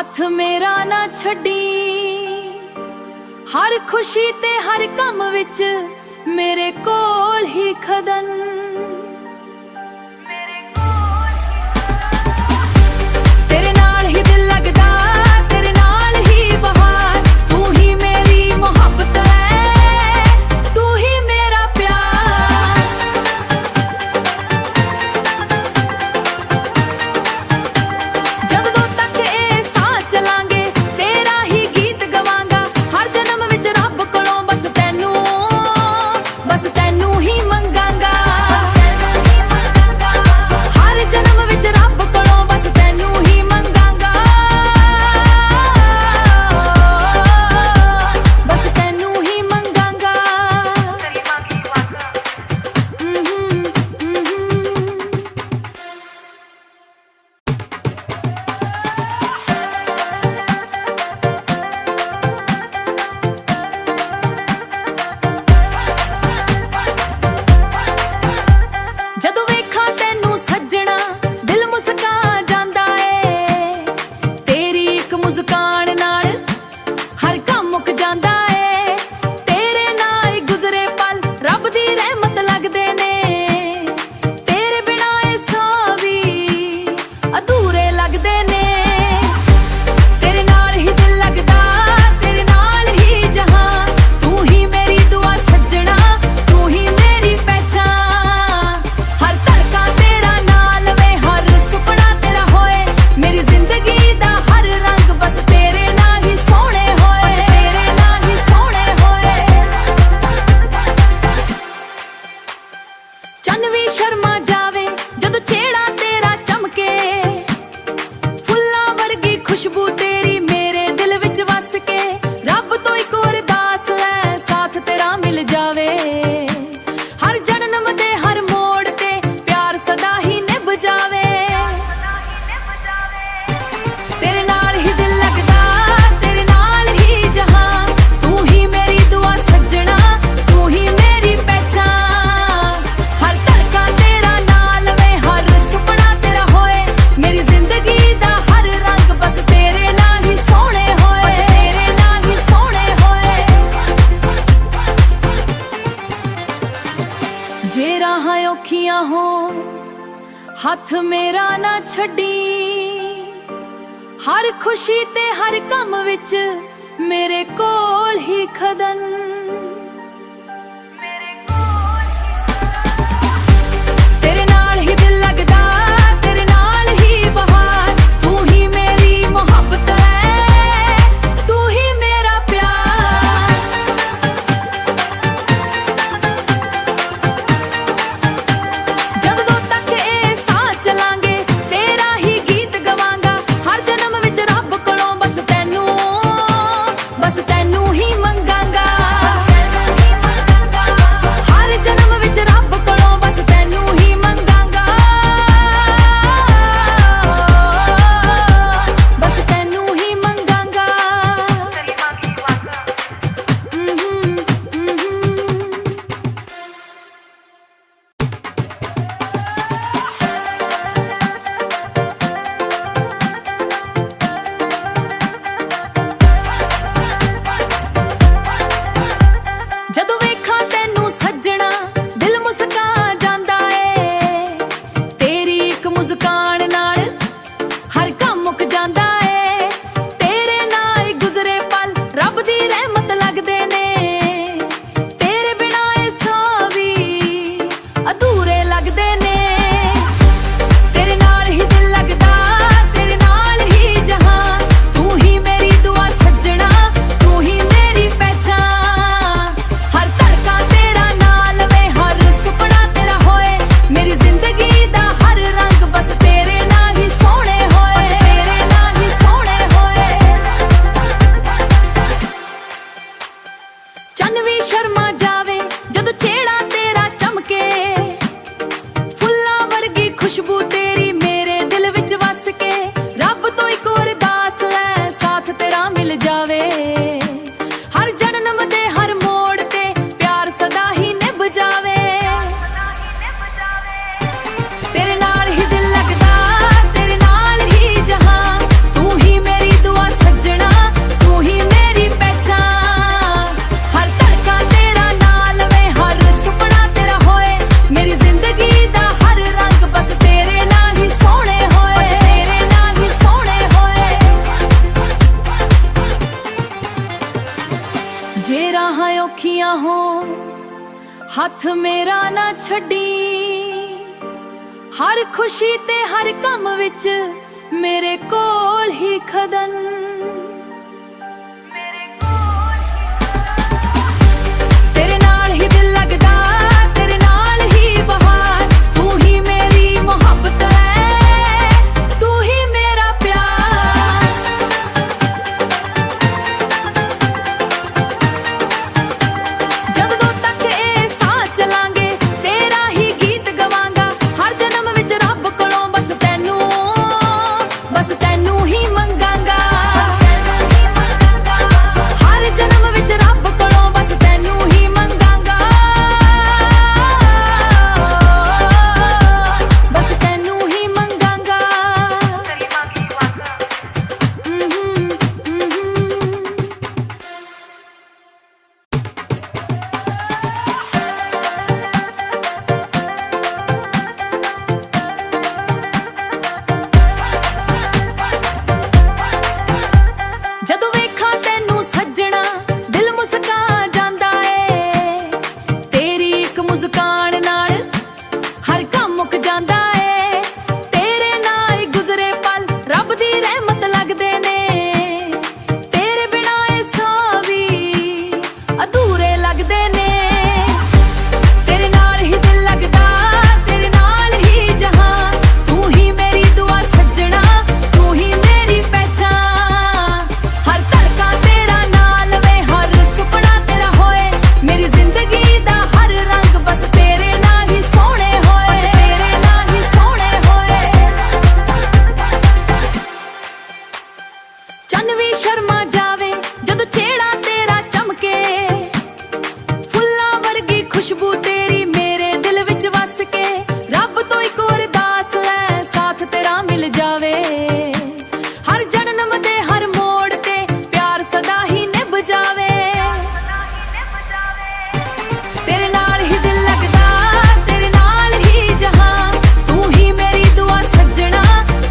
हथ मेरा ना छड्डी, हर खुशी ते हर कम विच मेरे कोल ही खदन। तेरे नाल ही दिल लगदा, तेरे नाल ही बहार, तू ही मेरी मोहब्बत है, तू ही मेरा प्यार। जदों तक ए साथ चलांगे तेरा ही गीत गवांगा, हर जन्म विच रब कोलों बस तैनू ही मंगांगा। हर जन्म विच रब कोलों बस तैनू ही मंगांगा, बस तैनू ही मंगांगा। ਜਦੋਂ ਵੇਖਾਂ ਤੈਨੂੰ ਸੱਜਣਾ ਦਿਲ ਮੁਸਕਾ ਜਾਂਦਾ ਏ, ਤੇਰੀ ਇੱਕ ਮੁਸਕਾਨ ਨਾਲ ਹਰ ਕੰਮ ਮੁੱਕ ਜਾਂਦਾ ਏ। ਤੇਰੇ ਨਾਲ ਗੁਜ਼ਰੇ ਪਲ ਰੱਬ ਦੀ ਰਹਿਮਤ ਲੱਗਦੇ ਨੇ, ਤੇਰੇ ਬਿਨਾਂ ਇਹ ਸਾਹ ਵੀ ਅਧੂਰੇ ਲੱਗਦੇ ਨੇ। ਤੇਰੇ ਨਾਲ ਹੀ ਦਿਲ ਲੱਗਦਾ, ਤੇਰੇ ਨਾਲ ਹੀ ਜਹਾਂ, ਤੂੰ ਹੀ ਮੇਰੀ ਦੁਆ ਸੱਜਣਾ, ਤੂੰ ਹੀ ਮੇਰੀ ਪਹਿਚਾਨ। ਹਰ ਧੜਕਾ ਤੇਰਾ ਨਾਲ ਵੇ, ਹਰ ਸੁਪਨਾ ਤੇਰਾ ਹੋਏ, ਮੇਰੀ ਜ਼ਿੰਦਗੀ ਦਾ ਹਰ ਰੰਗ ਬਸ ਤੇਰੇ ਨਾਲ ਹੀ ਸੋਹਣੇ ਹੋਏ, ਤੇਰੇ ਨਾਲ ਹੀ ਸੋਹਣੇ ਹੋਏ। ਚੰਨ ਵੀ ਸ਼ਰਮਾ ਜਾਵੇ ਜਦੋਂ ਚਿਹਰਾ ਤੇਰਾ ਚਮਕੇ, ਫੁੱਲਾਂ ਵਰਗੀ ਖੁਸ਼ਬੂ ਤੇਰੀ ਮੇਰੇ ਦਿਲ ਵਿੱਚ ਵਸ ਕੇ। ਰੱਬ ਤੋਂ ਇੱਕ ਅਰਦਾਸ ਹੈ ਸਾਥ ਤੇਰਾ ਮਿਲ ਜਾਵੇ, ਹਰ ਜਨਮ ਦੇ ਹਰ ਮੋੜ ਤੇ ਪਿਆਰ ਸਦਾ ਹੀ ਨਿਭ ਜਾਵੇ। ਤੇਰੇ ਨਾਲ ਹੀ ਦਿਲ ਲੱਗਦਾ, ਤੇਰੇ ਨਾਲ ਹੀ ਜਹਾਂ, ਤੂੰ ਹੀ ਮੇਰੀ ਦੁਆ ਸੱਜਣਾ, ਤੂੰ ਹੀ ਮੇਰੀ ਪਹਿਚਾਨ। ਹਰ ਧੜਕਾ ਤੇਰਾ ਨਾਲ ਵੇ, ਹਰ ਸੁਪਨਾ ਤੇਰਾ ਹੋਏ, ਮੇਰੀ ਜ਼ਿੰਦਗੀ ਦਾ ਹਰ ਰੰਗ ਬਸ ਤੇਰੇ ਨਾਲ ਹੀ ਸੋਹਣੇ ਹੋਏ, ਤੇਰੇ ਨਾਲ ਹੀ ਸੋਹਣੇ ਹੋਏ। ਜੇ ਰਾਹਾਂ ਔਖੀਆਂ ਹੋਣ ਹੱਥ ਮੇਰਾ ਨਾ ਛੱਡੀ, ਹਰ ਖੁਸ਼ੀ ਤੇ ਹਰ ਕੰਮ ਵਿੱਚ ਮੇਰੇ ਕੋਲ ਹੀ ਖਦਨ। ਤੇਰੇ ਨਾਲ ਹੀ ਦਿਲ ਲੱਗਦਾ, ਤੇਰੇ ਨਾਲ ਹੀ ਬਹਾਰ, ਤੂੰ ਹੀ ਮੇਰੀ ਮੁਹੱਬਤ ਹੈ, ਤੂੰ ਹੀ ਮੇਰਾ ਪਿਆਰ। ਜਦੋਂ ਤੱਕ ਇਹ ਸਾਥ ਚਲਾਂਗੇ ਤੇਰਾ ਹੀ ਗੀਤ ਗਵਾਂਗਾ, ਹਰ ਜਨਮ ਵਿੱਚ ਰੱਬ ਕੋਲੋਂ ਬਸ ਤੈਨੂ ਹੀ ਮੰਗਾਂਗਾ। ਹਰ ਜਨਮ ਵਿੱਚ ਰੱਬ ਕੋਲੋਂ ਬਸ ਤੈਨੂ ਹੀ ਮੰਗਾਂਗਾ, ਬਸ ਤੈਨੂ ਹੀ ਮੰਗਾਂਗਾ। ਜਦੋਂ ਵੇਖਾਂ ਤੈਨੂੰ ਸੱਜਣਾ ਦਿਲ ਮੁਸਕਾ ਜਾਂਦਾ ਏ, ਤੇਰੀ ਇੱਕ ਮੁਸਕਾਨ ਨਾਲ ਹਰ ਕੰਮ ਮੁੱਕ ਜਾਂਦਾ ਏ। ਤੇਰੇ ਨਾਲ ਗੁਜ਼ਰੇ ਪਲ ਰੱਬ ਦੀ ਰਹਿਮਤ ਲੱਗਦੇ ਨੇ, ਤੇਰੇ ਬਿਨਾਂ ਇਹ ਸਾਹ ਵੀ ਅਧੂਰੇ ਲੱਗਦੇ ਨੇ। ਤੇਰੇ ਨਾਲ ਹੀ ਦਿਲ ਲੱਗਦਾ, ਤੇਰੇ ਨਾਲ ਹੀ ਜਹਾਂ, ਤੂੰ ਹੀ ਮੇਰੀ ਦੁਆ ਸੱਜਣਾ, ਤੂੰ ਹੀ ਮੇਰੀ ਪਹਿਚਾਨ। ਹਰ ਧੜਕਾ ਤੇਰਾ ਨਾਲ ਵੇ, ਹਰ ਸੁਪਨਾ ਤੇਰਾ ਹੋਏ, ਮੇਰੀ ਜ਼ਿੰਦਗੀ ਦਾ ਹਰ ਰੰਗ ਬਸ ਤੇਰੇ ਨਾਲ ਹੀ ਸੋਹਣੇ ਹੋਏ, ਤੇਰੇ ਨਾਲ ਹੀ ਸੋਹਣੇ ਹੋਏ। ਚੰਨ ਵੀ ਸ਼ਰਮਾ ਜਾਵੇ ਜਦੋਂ ਚਿਹਰਾ ਤੇਰਾ ਚਮਕੇ, ਫੁੱਲਾਂ ਵਰਗੀ ਖੁਸ਼ਬੂ ਤੇਰੀ ਮੇਰੇ ਦਿਲ ਵਿੱਚ ਵਸ ਕੇ। ਰੱਬ ਤੋਂ ਇੱਕ ਅਰਦਾਸ ਹੈ ਸਾਥ ਤੇਰਾ ਮਿਲ ਜਾਵੇ, ਹਰ ਜਨਮ ਦੇ ਹਰ ਮੋੜ ਤੇ ਪਿਆਰ ਸਦਾ ਹੀ ਨਿਭ ਜਾਵੇ। ਤੇਰੇ ਨਾਲ ਹੀ ਦਿਲ ਲੱਗਦਾ, ਤੇਰੇ ਨਾਲ ਹੀ ਜਹਾਂ, ਤੂੰ ਹੀ ਮੇਰੀ ਦੁਆ ਜੇ ਰਾਹਾਂ ਔਖੀਆਂ ਹੋਣ ਹੱਥ ਮੇਰਾ ਨਾ ਛੱਡੀ, ਹਰ ਖੁਸ਼ੀ ਤੇ ਹਰ ਕੰਮ ਵਿੱਚ ਮੇਰੇ ਕੋਲ ਹੀ ਖਦਨ। ਤੇਰੇ ਨਾਲ ਹੀ ਦਿਲ ਲੱਗਦਾ, ਤੇਰੇ ਨਾਲ ਹੀ ਬਹਾਰ, ਤੂੰ ਹੀ ਮੇਰੀ ਮੁਹੱਬਤ ਹੈ, ਤੂੰ ਹੀ ਮੇਰਾ ਪਿਆਰ। ਜਦੋਂ ਤੱਕ ਇਹ ਸਾਹ ਚਲਾਂਗੇ ਤੇਰਾ ਹੀ ਗੀਤ ਗਵਾਂਗਾ, ਹਰ ਜਨਮ ਵਿੱਚ ਰੱਬ ਕੋਲੋਂ ਬਸ ਤੈਨੂੰ ਹੀ ਮੰਗਾਂਗਾ। ਹਰ ਜਨਮ ਵਿੱਚ ਰੱਬ ਕੋਲੋਂ ਬਸ ਤੈਨੂੰ ਹੀ ਮੰਗਾਂਗਾ, ਬਸ ਤੈਨੂੰ ਹੀ ਮੰਗਾਂਗਾ। ਜਦੋਂ ਵੇਖਾਂ ਤੈਨੂੰ ਸੱਜਣਾ ਦਿਲ ਮੁਸਕਾ ਜਾਂਦਾ ਏ, ਤੇਰੀ ਇੱਕ ਮੁਸਕਾਨ ਨਾਲ ਹਰ ਕੰਮ ਮੁੱਕ ਜਾਂਦਾ ਏ। ਤੇਰੇ ਨਾਲ ਗੁਜ਼ਰੇ ਪਲ ਰੱਬ ਦੀ ਰਹਿਮਤ ਲੱਗਦੇ ਨੇ, ਤੇਰੇ ਬਿਨਾਂ ਇਹ ਸਾਹ ਵੀ ਅਧੂਰੇ ਲੱਗਦੇ ਨੇ। ਤੇਰੇ ਨਾਲ ਹੀ ਦਿਲ ਲੱਗਦਾ, ਤੇਰੇ ਨਾਲ ਹੀ ਜਹਾਂ, ਤੂੰ ਹੀ ਮੇਰੀ ਦੁਆ ਸੱਜਣਾ, ਤੂੰ ਹੀ ਮੇਰੀ ਪਹਿਚਾਨ। ਹਰ ਧੜਕਾ ਤੇਰਾ ਨਾਲ ਵੇ, ਹਰ ਸੁਪਨਾ ਤੇਰਾ ਹੋਏ, ਮੇਰੀ ਜ਼ਿੰਦਗੀ ਦਾ ਹਰ ਰੰਗ ਬਸ ਤੇਰੇ ਨਾਲ ਹੀ ਸੋਹਣੇ ਹੋਏ, ਤੇਰੇ ਨਾਲ ਹੀ ਸੋਹਣੇ ਹੋਏ। ਚੰਨ ਵੀ ਸ਼ਰਮਾ ਜਾਵੇ ਜਦੋਂ ਚਿਹਰਾ ਤੇਰਾ ਚਮਕੇ, ਫੁੱਲਾਂ ਵਰਗੀ ਖੁਸ਼ਬੂ ਤੇਰੀ ਮੇਰੇ ਦਿਲ ਵਿੱਚ ਵਸ ਕੇ। ਰੱਬ ਤੋਂ ਇੱਕ ਅਰਦਾਸ ਹੈ ਸਾਥ ਤੇਰਾ ਮਿਲ ਜਾਵੇ, ਹਰ ਜਨਮ ਦੇ ਹਰ ਮੋੜ ਤੇ ਪਿਆਰ ਸਦਾ ਹੀ ਨਿਭ ਜਾਵੇ। ਤੇਰੇ ਨਾਲ ਹੀ ਦਿਲ ਲੱਗਦਾ, ਤੇਰੇ ਨਾਲ ਹੀ ਜਹਾਂ, ਤੂੰ ਹੀ ਮੇਰੀ ਦੁਆ ਸੱਜਣਾ,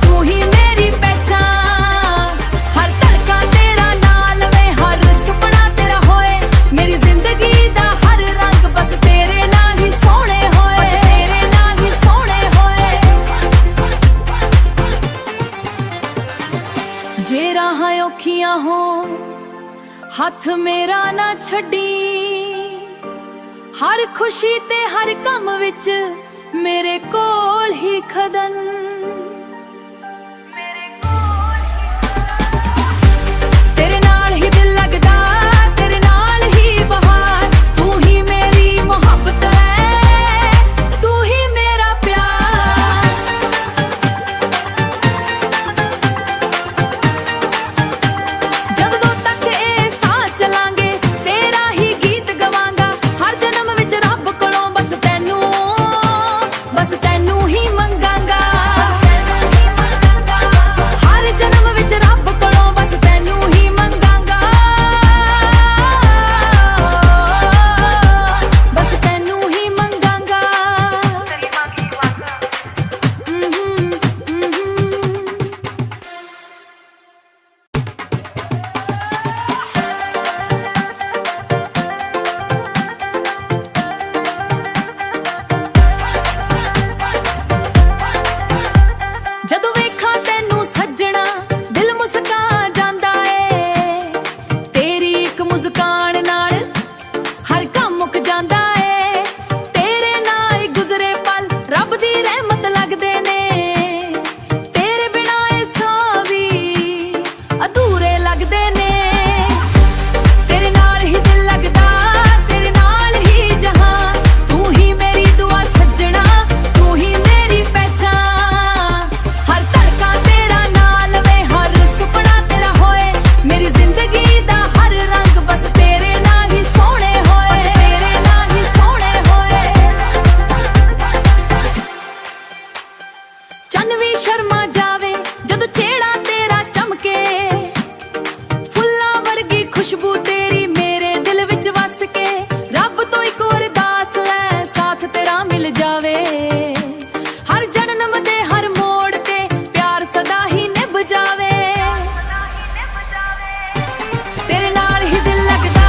ਤੂੰ ਹੀ ਮੇਰੀ ਪਹਿਚਾਨ। ਹਰ ਧੜਕਾ ਤੇਰਾ ਨਾਲ ਵੇ, ਹਰ ਸੁਪਨਾ ਤੇਰਾ ਹੋਏ, ਮੇਰੀ ਜ਼ਿੰਦਗੀ ਦਾ ਹਰ ਰੰਗ ਬਸ ਤੇਰੇ ਨਾਲ ਹੀ ਸੋਹਣੇ ਹੋਏ, ਤੇਰੇ ਨਾਲ ਹੀ ਸੋਹਣੇ ਹੋਏ। ਜੇ ਰਾਹਾਂ ਔਖੀਆਂ ਹੋਣ ਹੱਥ ਮੇਰਾ ਨਾ ਛੱਡੀ, ਹਰ ਖੁਸ਼ੀ ਤੇ ਹਰ ਕੰਮ ਵਿੱਚ ਮੇਰੇ ਕੋਲ ਹੀ ਖਦਨ। ਤੇਰੇ ਨਾਲ ਹੀ ਦਿਲ ਲੱਗਦਾ, ਤੇਰੇ ਨਾਲ ਹੀ ਬਹਾਰ, ਤੂੰ ਹੀ ਮੇਰੀ ਮੁਹੱਬਤ ਹੈ, ਤੂੰ ਹੀ ਮੇਰਾ ਪਿਆਰ। ਜਦੋਂ ਤੱਕ ਇਹ ਸਾਹ ਚਲਾਂਗੇ ਤੇਰਾ ਹੀ ਗੀਤ ਗਵਾਂਗਾ, ਹਰ ਜਨਮ ਵਿੱਚ ਰੱਬ ਕੋਲੋਂ ਬਸ ਤੈਨੂੰ ਹੀ ਮੰਗਾਂਗਾ। ਹਰ ਜਨਮ ਵਿੱਚ ਰੱਬ ਕੋਲੋਂ ਬਸ ਤੈਨੂੰ ਹੀ ਮੰਗਾਂਗਾ, ਬਸ ਤੈਨੂੰ ਹੀ ਮੰਗਾਂਗਾ। ਜਦੋਂ ਵੇਖਾਂ ਤੈਨੂੰ ਸੱਜਣਾ ਦਿਲ ਮੁਸਕਾ ਜਾਂਦਾ ਏ, ਤੇਰੀ ਇੱਕ ਮੁਸਕਾਨ ਨਾਲ ਹਰ ਕੰਮ ਮੁੱਕ ਜਾਂਦਾ ਏ। ਤੇਰੇ ਨਾਲ ਗੁਜ਼ਰੇ ਪਲ ਰੱਬ ਦੀ ਰਹਿਮਤ ਲੱਗਦੇ ਨੇ, ਤੇਰੇ ਬਿਨਾਂ ਇਹ ਸਾਹ ਵੀ ਅਧੂਰੇ ਲੱਗਦੇ ਨੇ। ਤੇਰੇ ਨਾਲ ਹੀ ਦਿਲ ਲੱਗਦਾ, ਤੇਰੇ ਨਾਲ ਹੀ ਜਹਾਂ, ਤੂੰ ਹੀ ਮੇਰੀ ਦੁਆ ਸੱਜਣਾ, ਤੂੰ ਹੀ ਮੇਰੀ ਪਹਿਚਾਨ। ਹਰ ਧੜਕਾ ਤੇਰਾ ਨਾਲ ਵੇ, ਹਰ ਸੁਪਨਾ ਤੇਰਾ ਹੋਏ, ਮੇਰੀ ਜ਼ਿੰਦਗੀ ਦਾ ਹਰ ਰੰਗ ਬਸ ਤੇਰੇ ਨਾਲ ਹੀ ਸੋਹਣੇ ਹੋਏ, ਤੇਰੇ ਨਾਲ ਹੀ ਸੋਹਣੇ ਹੋਏ। ਚੰਨ ਵੀ ਸ਼ਰਮਾ ਜਾਵੇ ਜਦੋਂ ਚਿਹਰਾ ਤੇਰਾ ਚਮਕੇ, ਫੁੱਲਾਂ ਵਰਗੀ ਖੁਸ਼ਬੂ ਤੇਰੀ ਮੇਰੇ ਦਿਲ ਵਿੱਚ ਵਸ ਕੇ। ਰੱਬ ਤੋਂ ਇੱਕ ਅਰਦਾਸ ਹੈ ਸਾਥ ਤੇਰਾ ਮਿਲ ਜਾਵੇ, ਹਰ ਜਨਮ ਦੇ ਹਰ ਮੋੜ ਤੇ ਪਿਆਰ ਸਦਾ ਹੀ ਨਿਭ ਜਾਵੇ। ਤੇਰੇ ਨਾਲ ਹੀ ਦਿਲ ਲੱਗਦਾ,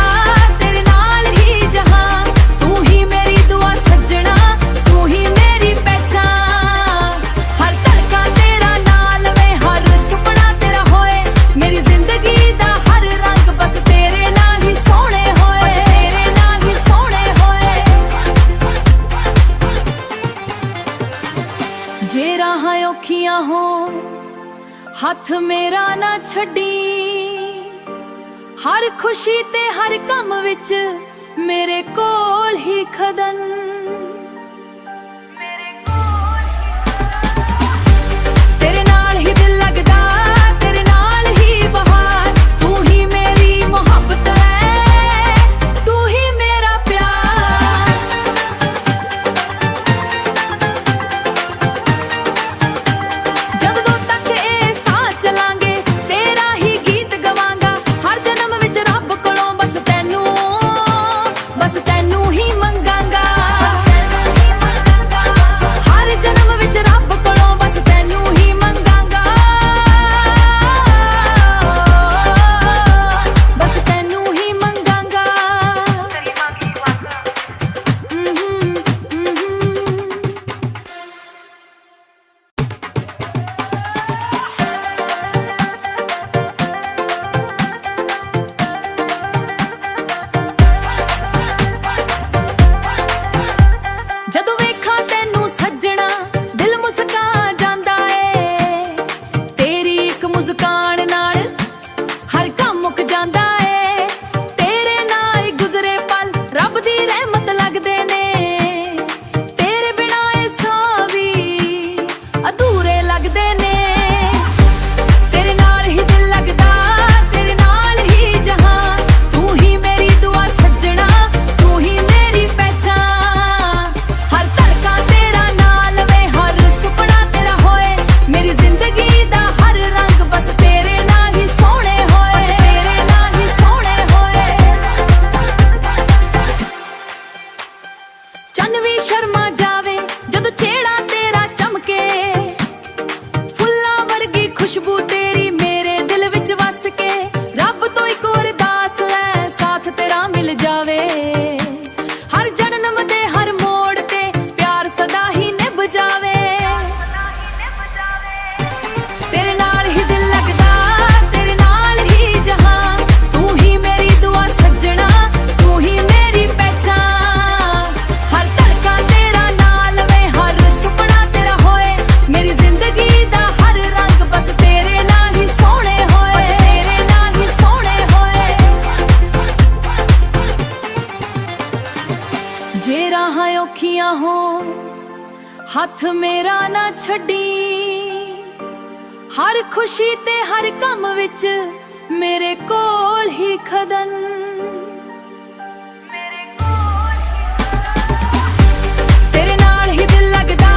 ਹੱਥ ਮੇਰਾ ਨਾ ਛੱਡੀ, ਹਰ ਖੁਸ਼ੀ ਤੇ ਹਰ ਕੰਮ ਵਿੱਚ ਮੇਰੇ ਕੋਲ ਹੀ ਖਦਨ। ਤੇਰੇ ਨਾਲ ਹੀ ਦਿਲ ਲੱਗਦਾ, ਤੇਰੇ ਨਾਲ ਹੀ ਬਹਾਰ, ਤੂੰ ਹੀ ਮੇਰੀ ਮੁਹੱਬਤ ਹੈ, ਤੂੰ ਹੀ ਮੇਰਾ ਪਿਆਰ। ਜਦੋਂ ਤੱਕ ਇਹ ਸਾਹ ਚਲਾਂਗੇ ਤੇਰਾ ਹੀ ਗੀਤ ਗਵਾਂਗਾ, ਹਰ ਜਨਮ ਵਿੱਚ ਰੱਬ ਕੋਲੋਂ ਬਸ ਤੈਨੂੰ ਹੀ ਮੰਗਾਂਗਾ। ਹਰ ਜਨਮ ਵਿੱਚ ਰੱਬ ਕੋਲੋਂ ਬਸ ਤੈਨੂੰ ਹੀ ਮੰਗਾਂਗਾ, ਬਸ ਤੈਨੂੰ ਹੀ ਮੰਗਾਂਗਾ। ਜਦੋਂ ਵੇਖਾਂ ਤੈਨੂੰ ਸੱਜਣਾ ਦਿਲ ਮੁਸਕਾ ਜਾਂਦਾ ਏ, ਤੇਰੀ ਇੱਕ ਮੁਸਕਾਨ ਨਾਲ ਹਰ ਕੰਮ ਮੁੱਕ ਜਾਂਦਾ ਏ। ਤੇਰੇ ਨਾਲ ਹੀ ਗੁਜ਼ਰੇ ਪਲ ਰੱਬ ਦੀ ਰਹਿਮਤ ਲੱਗਦੇ ਨੇ, ਤੇਰੇ ਬਿਨਾਂ ਇਹ ਸਾਹ ਵੀ ਅਧੂਰੇ ਲੱਗਦੇ ਨੇ। ਤੇਰੇ ਨਾਲ ਹੀ ਦਿਲ ਲੱਗਦਾ, ਤੇਰੇ ਨਾਲ ਹੀ ਜਹਾਂ, ਤੂੰ ਹੀ ਮੇਰੀ ਦੁਆ ਸੱਜਣਾ, ਤੂੰ ਹੀ ਮੇਰੀ ਪਹਿਚਾਨ। ਹਰ ਧੜਕਾ ਤੇਰਾ ਨਾਲ ਵੇ, ਹਰ ਸੁਪਨਾ ਤੇਰਾ ਹੋਏ, ਮੇਰੀ ਜ਼ਿੰਦਗੀ ਦਾ ਹਰ ਰੰਗ ਬਸ ਤੇਰੇ ਨਾਲ ਹੀ ਸੋਹਣੇ ਹੋਏ, ਤੇਰੇ ਨਾਲ ਹੀ ਸੋਹਣੇ ਹੋਏ। ਚੰਨ ਵੀ ਸ਼ਰਮਾ ਜਾਵੇ ਜਦੋਂ ਚਿਹਰਾ ਤੇਰਾ ਚਮਕੇ, ਫੁੱਲਾਂ ਵਰਗੀ ਖੁਸ਼ਬੂ ਤੇਰੀ ਮੇਰੇ ਦਿਲ ਵਿੱਚ ਵਸ ਕੇ। ਰੱਬ ਤੋਂ ਇੱਕ ਅਰਦਾਸ ਹੈ ਸਾਥ ਤੇਰਾ ਮਿਲ ਜਾਵੇ, ਹਰ ਜਨਮ ਦੇ ਹਰ ਮੋੜ ਤੇ ਪਿਆਰ ਸਦਾ ਹੀ ਨਿਭ ਜਾਵੇ। ਤੇਰੇ ਨਾਲ ਹੀ ਦਿਲ ਲੱਗਦਾ, ਤੇਰੇ ਨਾਲ ਹੀ ਜਹਾਂ, ਤੂੰ ਹੀ ਮੇਰੀ ਦੁਆ ਸੱਜਣਾ, ਤੂੰ ਹੀ ਮੇਰੀ ਪਹਿਚਾਨ। ਹਰ ਧੜਕਾ ਤੇਰਾ ਨਾਲ ਵੇ, ਹਰ ਸੁਪਨਾ ਤੇਰਾ ਹੋਏ, ਮੇਰੀ ਜ਼ਿੰਦਗੀ ਦਾ ਹਰ ਰੰਗ ਬਸ ਤੇਰੇ ਨਾਲ ਹੀ ਸੋਹਣੇ ਹੋਏ, ਤੇਰੇ ਨਾਲ ਹੀ ਸੋਹਣੇ ਹੋਏ। ਜੇ ਰਾਹਾਂ ਔਖੀਆਂ ਹੋਣ ਹੱਥ ਮੇਰਾ ਨਾ ਛੱਡੀ, ਹਰ ਖੁਸ਼ੀ ਤੇ ਹਰ ਕੰਮ ਵਿੱਚ ਮੇਰੇ ਕੋਲ ਹੀ ਖਦਨ। ਤੇਰੇ ਨਾਲ ਹੀ ਦਿਲ ਲੱਗਦਾ,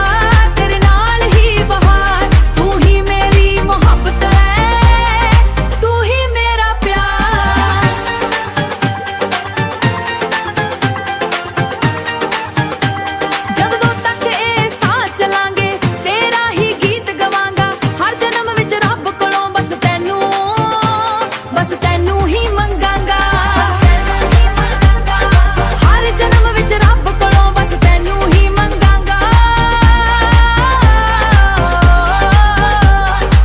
ਤੇਰੇ ਨਾਲ ਹੀ ਬਹਾਰ, ਤੂੰ ਹੀ ਮੇਰੀ ਮੁਹੱਬਤ ਹੈ, ਤੂੰ ਹੀ ਮੇਰਾ ਪਿਆਰ। ਜਦੋਂ ਤੱਕ ਇਹ ਸਾਹ ਚਲਾਂਗੇ ਤੇਰਾ ਹੀ ਗੀਤ ਗਵਾਂਗਾ, ਹਰ ਜਨਮ ਵਿੱਚ ਰੱਬ ਕੋਲੋਂ ਬਸ ਤੈਨੂੰ ਹੀ ਮੰਗਾਂਗਾ। ਹਰ ਜਨਮ ਵਿੱਚ ਰੱਬ ਕੋਲੋਂ ਬਸ ਤੈਨੂੰ ਹੀ ਮੰਗਾਂਗਾ,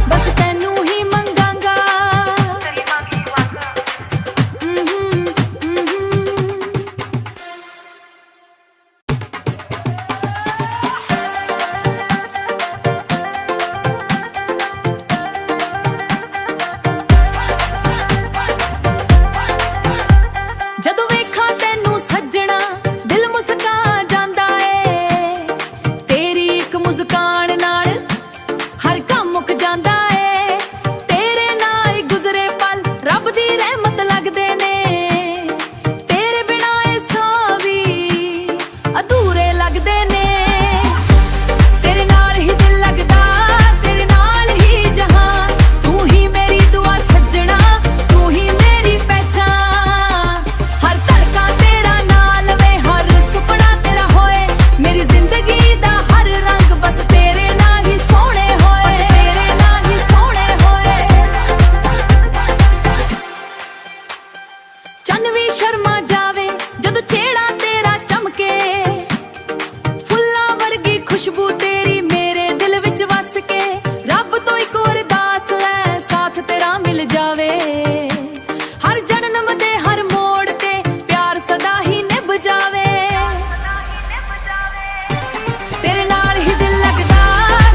ਬਸ ਤੈਨੂੰ ਹੀ ਮੰਗਾਂਗਾ। ਜਦੋਂ ਵੇਖਾਂ ਤੈਨੂੰ ਸੱਜਣਾ ਦਿਲ ਮੁਸਕਾ ਜਾਂਦਾ ਏ, ਤੇਰੀ ਇੱਕ ਮੁਸਕਾਨ ਨਾਲ ਹਰ ਕੰਮ ਮੁੱਕ ਜਾਂਦਾ ਏ। ਤੇਰੇ ਨਾਲ ਹੀ ਗੁਜ਼ਰੇ ਪਲ ਰੱਬ ਦੀ ਰਹਿਮਤ ਲੱਗਦੇ ਨੇ, ਤੇਰੇ ਬਿਨਾਂ ਇਹ ਸਾਹ ਵੀ ਅਧੂਰੇ ਲੱਗਦੇ ਨੇ। ਤੇਰੇ ਨਾਲ ਹੀ ਦਿਲ ਲੱਗਦਾ, ਤੇਰੇ ਨਾਲ ਹੀ ਜਹਾਂ, ਤੂੰ ਹੀ ਮੇਰੀ ਦੁਆ ਸੱਜਣਾ, ਤੂੰ ਹੀ ਮੇਰੀ ਪਹਿਚਾਨ। ਹਰ ਧੜਕਾ ਤੇਰਾ ਨਾਲ ਵੇ, ਹਰ ਸੁਪਨਾ ਤੇਰਾ ਹੋਏ, ਮੇਰੀ ਜ਼ਿੰਦਗੀ ਦਾ ਹਰ ਰੰਗ ਬਸ ਤੇਰੇ ਨਾਲ ਹੀ ਸੋਹਣੇ ਹੋਏ, ਤੇਰੇ ਨਾਲ ਹੀ ਸੋਹਣੇ ਹੋਏ। ਚੰਨ ਵੀ ਸ਼ਰਮਾ ਜਾਵੇ ਜਦੋਂ ਚਿਹਰਾ ਤੇਰਾ ਚਮਕੇ, ਫੁੱਲਾਂ ਵਰਗੀ ਖੁਸ਼ਬੂ ਤੇਰੀ ਮੇਰੇ ਦਿਲ ਵਿੱਚ ਵਸ ਕੇ। ਰੱਬ ਤੋਂ ਇੱਕ ਅਰਦਾਸ ਹੈ ਸਾਥ ਤੇਰਾ ਮਿਲ ਜਾਵੇ, ਹਰ ਜਨਮ ਦੇ ਹਰ ਮੋੜ ਤੇ ਪਿਆਰ ਸਦਾ ਹੀ ਨਿਭ ਜਾਵੇ। ਤੇਰੇ ਨਾਲ ਹੀ ਦਿਲ ਲੱਗਦਾ,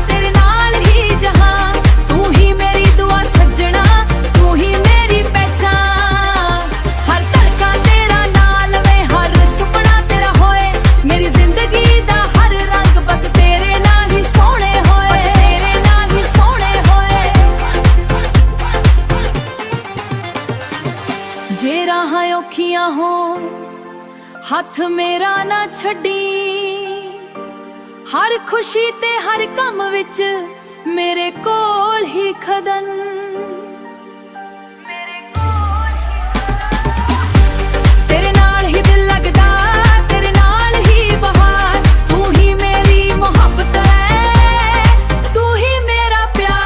ਤੇਰੇ ਨਾਲ ਹੀ ਜਹਾਂ, ਤੂੰ ਹੀ ਮੇਰੀ ਦੁਆ ਜੇ ਰਾਹਾਂ ਔਖੀਆਂ ਹੋਣ ਹੱਥ ਮੇਰਾ ਨਾ ਛੱਡੀ, ਹਰ ਖੁਸ਼ੀ ਤੇ ਹਰ ਕੰਮ ਵਿੱਚ ਮੇਰੇ ਕੋਲ ਹੀ ਖਦਨ। ਤੇਰੇ ਨਾਲ ਹੀ ਦਿਲ ਲੱਗਦਾ, ਤੇਰੇ ਨਾਲ ਹੀ ਬਹਾਰ, ਤੂੰ ਹੀ ਮੇਰੀ ਮੁਹੱਬਤ ਹੈ, ਤੂੰ ਹੀ ਮੇਰਾ ਪਿਆਰ।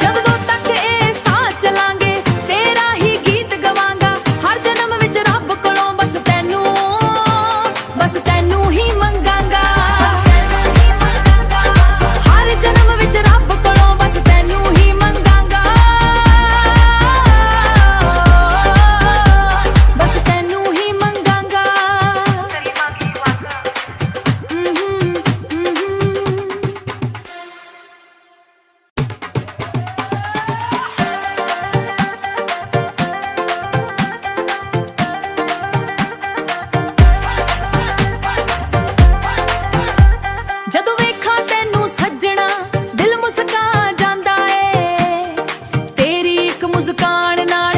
ਜਦੋਂ ਤੱਕ ਇਹ ਸਾਹ ਚਲਾਂਗੇ ਤੇਰਾ ਹੀ ਗੀਤ ਗਵਾਂਗਾ, ਹਰ ਜਨਮ ਵਿੱਚ ਰੱਬ ਕੋਲੋਂ ਬਸ ਤੈਨੂੰ ਹੀ ਮੰਗਾਂਗਾ। ਹਰ ਜਨਮ ਵਿੱਚ ਰੱਬ ਕੋਲੋਂ ਬਸ ਤੈਨੂੰ ਹੀ ਮੰਗਾਂਗਾ, ਬਸ ਤੈਨੂੰ ਹੀ ਮੰਗਾਂਗਾ। ਜਦੋਂ ਵੇਖਾਂ ਤੈਨੂੰ ਸੱਜਣਾ ਦਿਲ ਮੁਸਕਾ ਜਾਂਦਾ ਏ, ਤੇਰੀ ਇੱਕ ਮੁਸਕਾਨ ਨਾਲ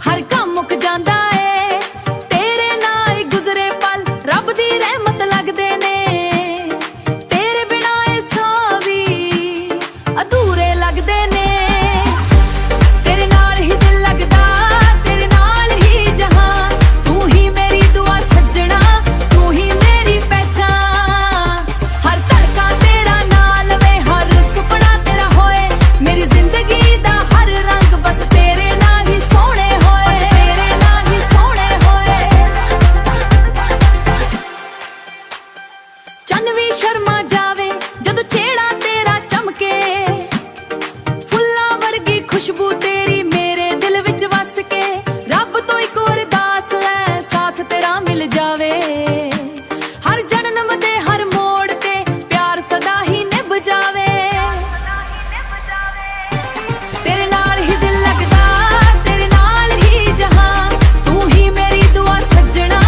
ਹਰ ਕੰਮ ਮੁੱਕ ਜਾਂਦਾ ਏ। ਤੇਰੇ ਨਾਲ ਗੁਜ਼ਰੇ ਪਲ ਰੱਬ ਦੀ ਰਹਿਮਤ ਲੱਗਦੇ ਨੇ, ਤੇਰੇ ਬਿਨਾਂ ਇਹ ਸਾਹ ਵੀ ਅਧੂਰੇ ਲੱਗਦੇ ਨੇ। ਤੇਰੇ ਨਾਲ ਹੀ ਦਿਲ ਲੱਗਦਾ, ਤੇਰੇ ਨਾਲ ਹੀ ਜਹਾਂ, ਤੂੰ ਹੀ ਮੇਰੀ ਦੁਆ ਸੱਜਣਾ, ਤੂੰ ਹੀ ਮੇਰੀ ਪਹਿਚਾਨ। ਹਰ ਧੜਕਾ ਤੇਰਾ ਨਾਲ ਵੇ, ਹਰ ਸੁਪਨਾ ਤੇਰਾ ਹੋਏ, ਮੇਰੀ ਜ਼ਿੰਦਗੀ ਦਾ ਹਰ ਰੰਗ ਬਸ ਤੇਰੇ ਨਾਲ ਹੀ ਸੋਹਣੇ ਹੋਏ, ਤੇਰੇ ਨਾਲ ਹੀ ਸੋਹਣੇ ਹੋਏ। ਚੰਨ ਵੀ ਸ਼ਰਮਾ ਜਾਵੇ ਜਦੋਂ ਚਿਹਰਾ ਤੇਰਾ ਚਮਕੇ, ਫੁੱਲਾਂ ਵਰਗੀ ਖੁਸ਼ਬੂ ਤੇਰੀ ਮੇਰੇ ਦਿਲ ਵਿੱਚ ਵਸ ਕੇ। ਰੱਬ ਤੋਂ ਇੱਕ ਅਰਦਾਸ ਹੈ ਸਾਥ ਤੇਰਾ ਮਿਲ ਜਾਵੇ, ਹਰ ਜਨਮ ਦੇ ਹਰ ਮੋੜ ਤੇ ਪਿਆਰ ਸਦਾ ਹੀ ਨਿਭ ਜਾਵੇ। ਤੇਰੇ ਨਾਲ ਹੀ ਦਿਲ ਲੱਗਦਾ, ਤੇਰੇ ਨਾਲ ਹੀ ਜਹਾਂ, ਤੂੰ ਹੀ ਮੇਰੀ ਦੁਆ ਸੱਜਣਾ,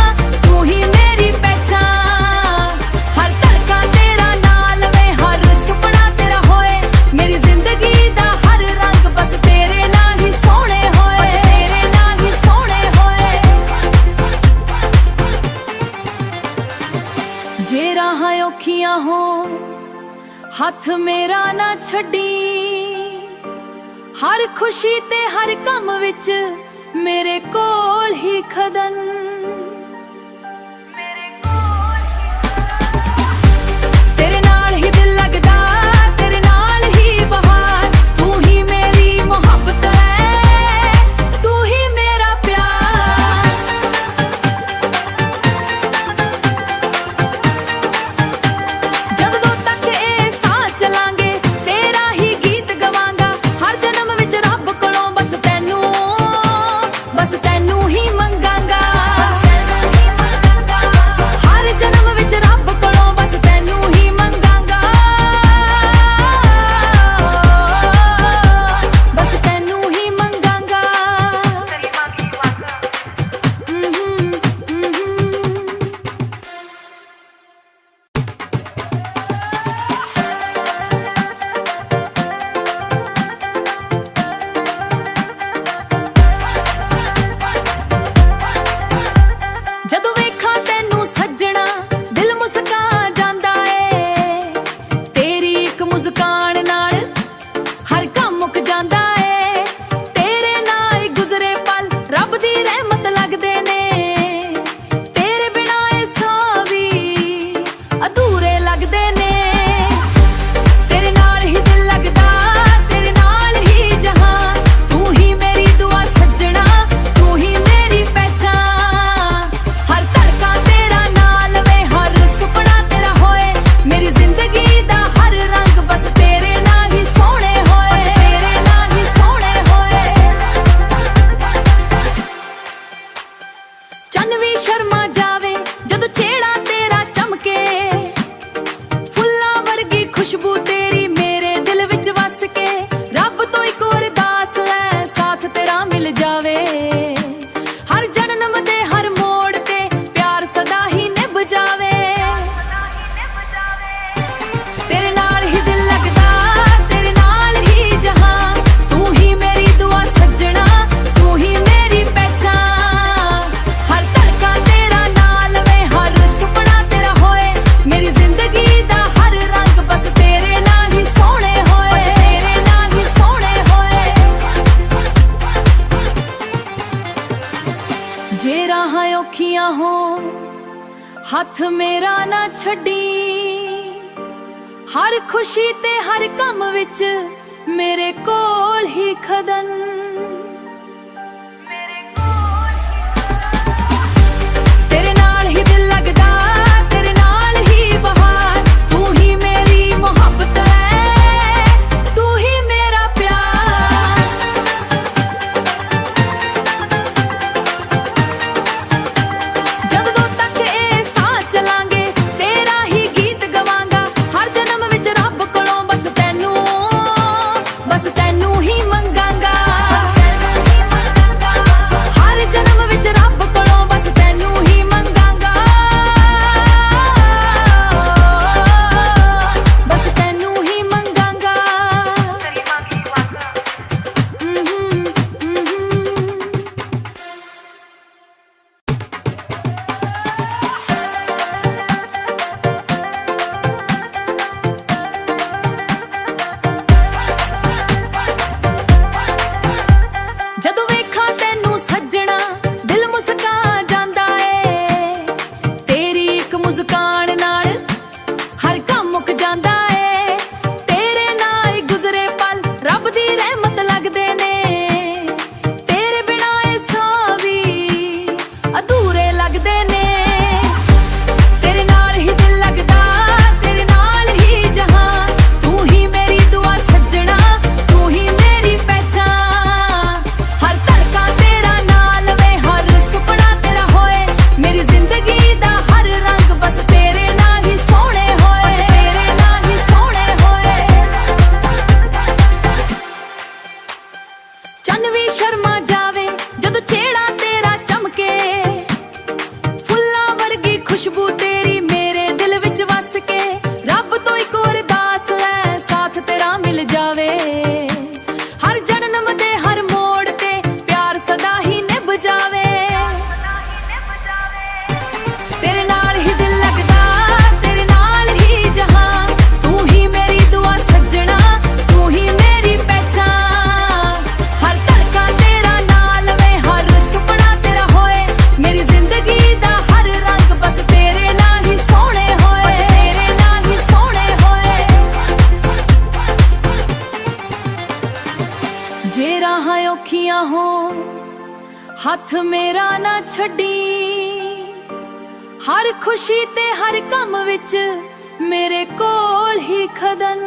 ਤੂੰ ਹੀ ਮੇਰੀ ਪਹਿਚਾਨ। ਹਰ ਧੜਕਾ ਤੇਰਾ ਨਾਲ ਵੇ, ਹਰ ਸੁਪਨਾ ਤੇਰਾ ਹੋਏ, ਮੇਰੀ ਜ਼ਿੰਦਗੀ ਦਾ ਹਰ ਰੰਗ ਬਸ ਤੇਰੇ ਨਾਲ ਹੀ ਸੋਹਣੇ ਹੋਏ, ਤੇਰੇ ਨਾਲ ਹੀ ਸੋਹਣੇ ਹੋਏ। ਜੇ ਰਾਹਾਂ ਔਖੀਆਂ ਹੋਣ ਹੱਥ ਮੇਰਾ ਨਾ ਛੱਡੀ, ਹਰ ਖੁਸ਼ੀ ਤੇ ਹਰ ਕੰਮ ਵਿੱਚ ਮੇਰੇ ਕੋਲ ਹੀ ਖਦਨ। ਤੇਰੇ ਨਾਲ ਹੀ ਦਿਲ ਲੱਗਦਾ, ਤੇਰੇ ਨਾਲ ਹੀ ਬਹਾਰ, ਤੂੰ ਹੀ ਮੇਰੀ ਮੁਹੱਬਤ ਹੈ, ਤੂੰ ਹੀ ਮੇਰਾ ਪਿਆਰ। ਜਦੋਂ ਤੱਕ ਇਹ ਸਾਹ ਚਲਾਂਗੇ ਤੇਰਾ ਹੀ ਗੀਤ ਗਵਾਂਗਾ, ਹਰ ਜਨਮ ਵਿੱਚ ਰੱਬ ਕੋਲੋਂ ਬਸ ਤੈਨੂੰ ਹੀ ਮੰਗਾਂਗਾ। ਔਖੀਆਂ ਹੋਣ ਹੱਥ ਮੇਰਾ ਨਾ ਛੱਡੀ। ਹਰ ਖੁਸ਼ੀ ਤੇ ਹਰ ਕੰਮ ਵਿੱਚ ਮੇਰੇ ਕੋਲ ਹੀ ਖਦਨ। ਤੇਰੇ ਨਾਲ ਹੀ ਦਿਲ ਲੱਗਦਾ, ਤੇਰੇ ਨਾਲ ਹੀ ਬਹਾਰ। ਤੂੰ ਹੀ ਮੇਰੀ ਮੁਹੱਬਤ ਹੈ, ਤੂੰ ਹੀ ਮੇਰਾ ਪਿਆਰ। ਜਦੋਂ ਤੱਕ ਇਹ ਸਾਹ ਚਲਾਂਗੇ ਤੇਰਾ ਹੀ ਗੀਤ ਗਵਾਂਗਾ। ਹਰ ਜਨਮ ਵਿੱਚ ਰੱਬ ਕੋਲੋਂ ਬਸ ਤੈਨੂੰ ਹੀ ਮੰਗਾਂਗਾ। ਹਰ ਜਨਮ ਵਿੱਚ ਰੱਬ ਕੋਲੋਂ ਬਸ ਤੈਨੂੰ ਹੀ ਮੰਗਾਂਗਾ। ਬਸ ਤੈਨੂੰ ਹੀ ਮੰਗਾਂਗਾ। ਜਦੋਂ ਵੇਖਾਂ ਤੈਨੂੰ ਸੱਜਣਾ ਦਿਲ ਮੁਸਕਾ ਜਾਂਦਾ ਏ। ਤੇਰੀ ਇੱਕ ਮੁਸਕਾਨ ਨਾਲ ਹਰ ਕੰਮ ਮੁੱਕ ਜਾਂਦਾ ਏ। ਤੇਰੇ ਨਾਲ ਗੁਜ਼ਰੇ ਪਲ ਰੱਬ ਦੀ ਰਹਿਮਤ ਲੱਗਦੇ ਨੇ। ਤੇਰੇ ਬਿਨਾਂ ਇਹ ਸਾਹ ਵੀ ਅਧੂਰੇ ਲੱਗਦੇ ਨੇ। ਤੇਰੇ ਨਾਲ ਹੀ ਦਿਲ ਲੱਗਦਾ, ਤੇਰੇ ਨਾਲ ਹੀ ਜਹਾਨ। ਤੂੰ ਹੀ ਮੇਰੀ ਦੁਆ ਸੱਜਣਾ, ਤੂੰ ਹੀ ਮੇਰੀ ਪਹਿਚਾਨ। ਹਰ ਧੜਕਾ ਤੇਰਾ ਨਾਲ ਵੇ, ਹਰ ਸੁਪਨਾ ਤੇਰਾ ਹੋਏ। ਮੇਰੀ ਜ਼ਿੰਦਗੀ ਦਾ ਹਰ ਰੰਗ ਬਸ ਤੇਰੇ ਨਾਲ ਹੀ ਸੋਹਣੇ ਹੋਏ, ਤੇਰੇ ਨਾਲ ਹੀ ਸੋਹਣੇ ਹੋਏ। ਚੰਨ ਵੀ ਸ਼ਰਮਾ ਜਾਵੇ ਜਦੋਂ ਚਿਹਰਾ ਤੇਰਾ ਚਮਕੇ। ਫੁੱਲਾਂ ਵਰਗੀ ਖੁਸ਼ਬੂ ਤੇਰੀ ਮੇਰੇ ਦਿਲ ਵਿੱਚ ਵਸ ਕੇ। ਰੱਬ ਤੋਂ ਇੱਕ ਅਰਦਾਸ ਹੈ ਸਾਥ ਤੇਰਾ ਮਿਲ ਜਾਵੇ। ਹਰ ਜਨਮ ਦੇ ਹਰ ਮੋੜ ਤੇ ਪਿਆਰ ਸਦਾ ਹੀ ਨਿਭ ਜਾਵੇ। ਤੇਰੇ ਨਾਲ ਹੀ ਦਿਲ ਲੱਗਦਾ, ਤੇਰੇ ਨਾਲ ਹੀ ਜਹਾਨ। ਤੂੰ ਹੀ ਮੇਰੀ ਦੁਆ ਸੱਜਣਾ, ਤੂੰ ਹੀ ਮੇਰੀ ਪਹਿਚਾਨ। ਹਰ ਧੜਕਾ ਤੇਰਾ ਨਾਲ ਵੇ, ਹਰ ਸੁਪਨਾ ਤੇਰਾ ਹੋਏ। ਮੇਰੀ ਜ਼ਿੰਦਗੀ ਦਾ ਹਰ ਰੰਗ ਬਸ ਤੇਰੇ ਨਾਲ ਹੀ ਸੋਹਣੇ ਹੋਏ, ਤੇਰੇ ਨਾਲ ਹੀ ਸੋਹਣੇ ਹੋਏ। ਜੇ ਰਾਹਾਂ ਔਖੀਆਂ ਹੋਣ ਹੱਥ ਮੇਰਾ ਨਾ ਛੱਡੀ। ਹਰ ਖੁਸ਼ੀ ਤੇ ਹਰ ਕੰਮ ਵਿੱਚ ਮੇਰੇ ਕੋਲ ਹੀ ਖਦਨ।